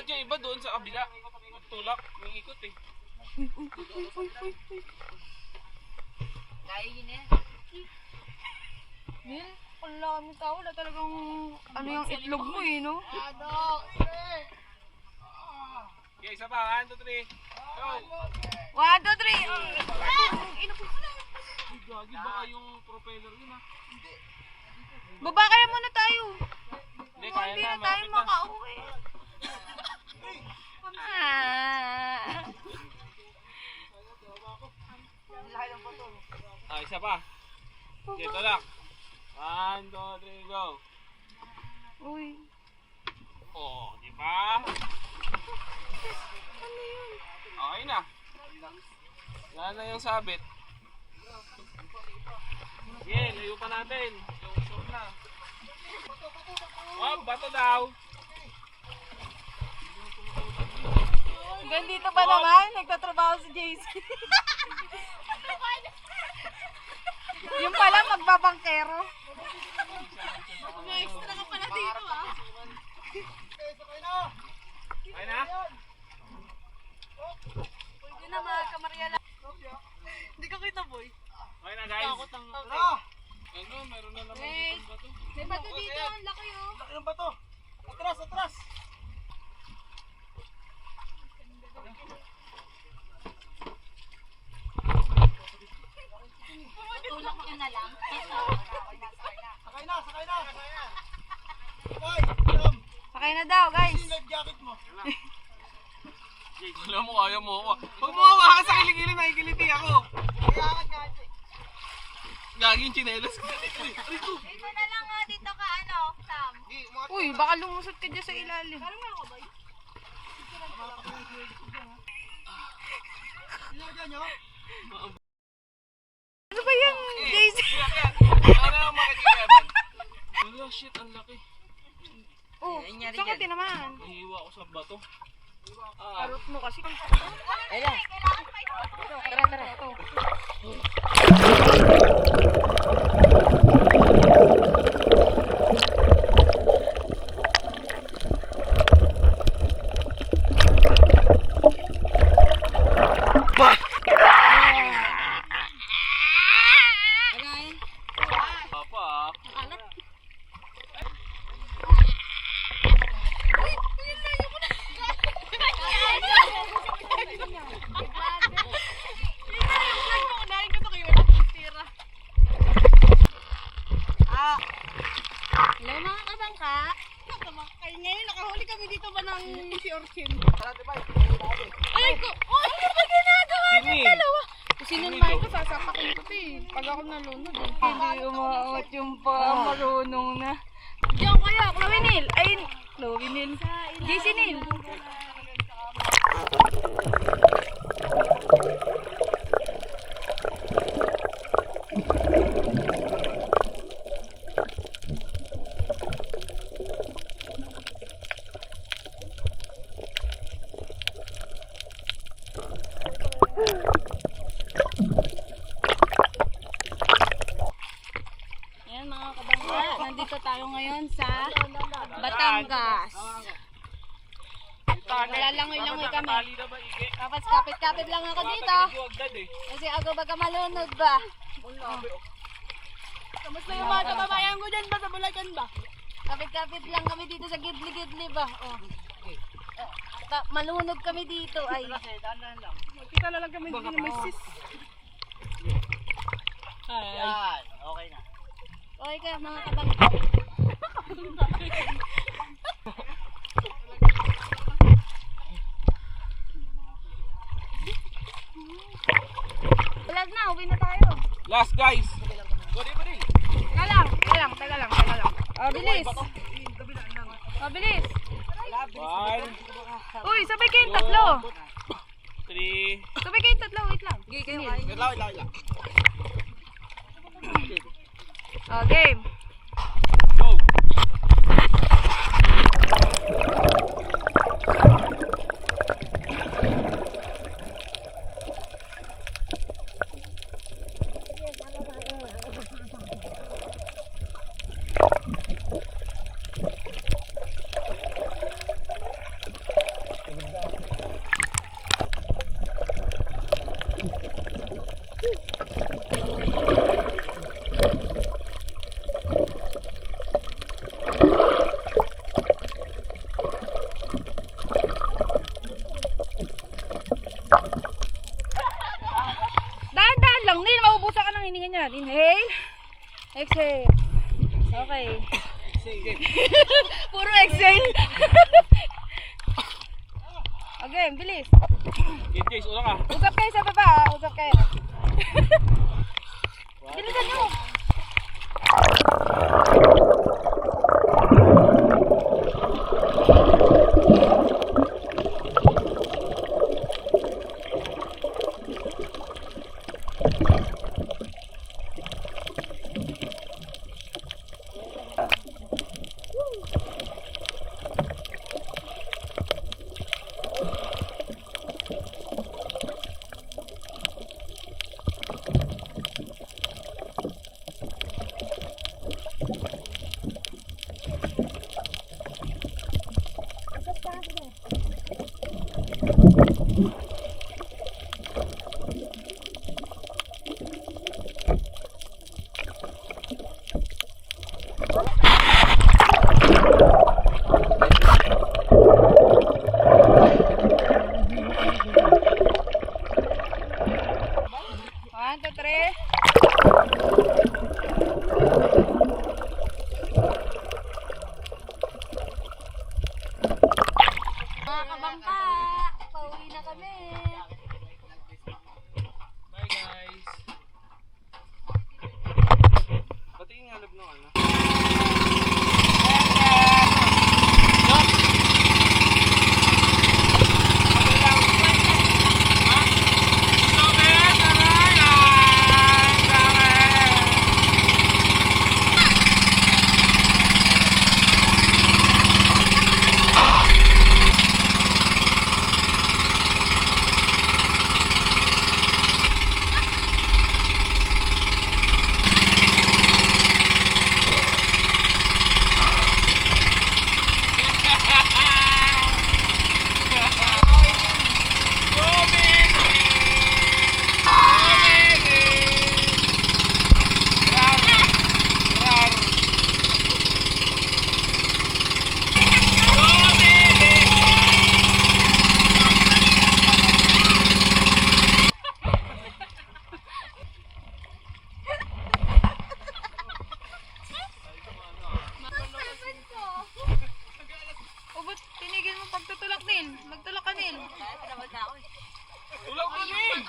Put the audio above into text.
yung iba doon sa kabila. Tulak, may ikot eh. Uy. Kaya yun eh. Nil, wala kami tao. Wala talagang ano yung itlog mo eh, no? Okay, isa pa. 1, 2, 3. Go! 1, 2, 3. Gagi, baka yung propeller yun ha. Baba kaya muna tayo. Hindi, kaya Hindi na. na tayo Malapit na. makauwi. Isa pa. Okay, tulak. 1, 2, 3, go. Uy. Oh, di ba? Ano yun? Okay na. Wala na yung sabit. Yeah, layo pa natin. Yung short na. Oh, bato daw. Hanggang dito pa naman, nagtatrabaho si JC. Yung pala, magbabangkero. May extra ka pala dito, ah. Okay na? Pwede na mga kamariala. Hindi ka kita, boy. Okay na, guys. Okay. Ano, meron na naman Wait. dito bato. May bato dito, ang laki, oh. Laki ng bato. Atras. Tulak nyo na lang. Sakay na. Boy, Tom, Sakay na daw, guys. yung life jacket mo. Alam mo, ayaw mo ako. Huwag mo hawakan sa kilikili, nakikiliti ako. Gagi yung chinelas ko. Dito na lang oh, dito ka ano, Sam. Uy, baka lumusot ka dyan sa ilalim. Ano ba yan, JC? Ano ang makikikaban? Wala, shit, ang laki. Oh, sakatin naman. Nahiwa ako sa bato. Arot mo kasi. Ayun. Tara. Papa, Hello mga kabangka. Ngayon nakahuli kami dito ba ng si Orchin? Ay ko! Oh, ano ba ginagawa mo Sini. dalawa? Sinunpay ko, sasapakin ko eh. Pag ako nalunod eh. Hindi umaawat yung marunong na. Diyan kaya, Chloe Neil. Ay, Chloe Neil. JC Neil. Ayan mga kabangka, nandito tayo ngayon sa Batangas. Lalangoy-langoy kami. Tali na ba, Ige? Tapos kapit-kapit lang ako dito. Agad eh. Kasi ako baga malunod ba? Kamusta yung mga kababayan ko dyan ba sa Bulacan ba? Kapit-kapit lang kami dito sa gidli-gidli ba? Oh. Malunod kami dito ay. Kita na lang kami dito na may sis. Yan, okay na. Okay ka mga kabangka. Vlog na, uwi na tayo. Last guys. Bari. Teka lang. Oh, bilis. Bilis. 1, Uy, sabay kayong tatlo. 3. Sabay kayong tatlo, wait lang. Wait lang. Oh, game. Go. Dahan-dahan lang, Neil. Maubusan ka ng hininga niyan. Inhale. Exhale. Okay. Puro exhale. Okay, bilis. Kids, una ka. Usap kayo sa baba, ah. Usap kayo. Bilisan nyo. One, two, three. Mga kabangka, pauwi na kami. Bye guys. Patingin nga lab ng ano. O ba't tinigil mo pagtutulak, Neil? Magtulak ka, Neil. Tulog ka, Neil!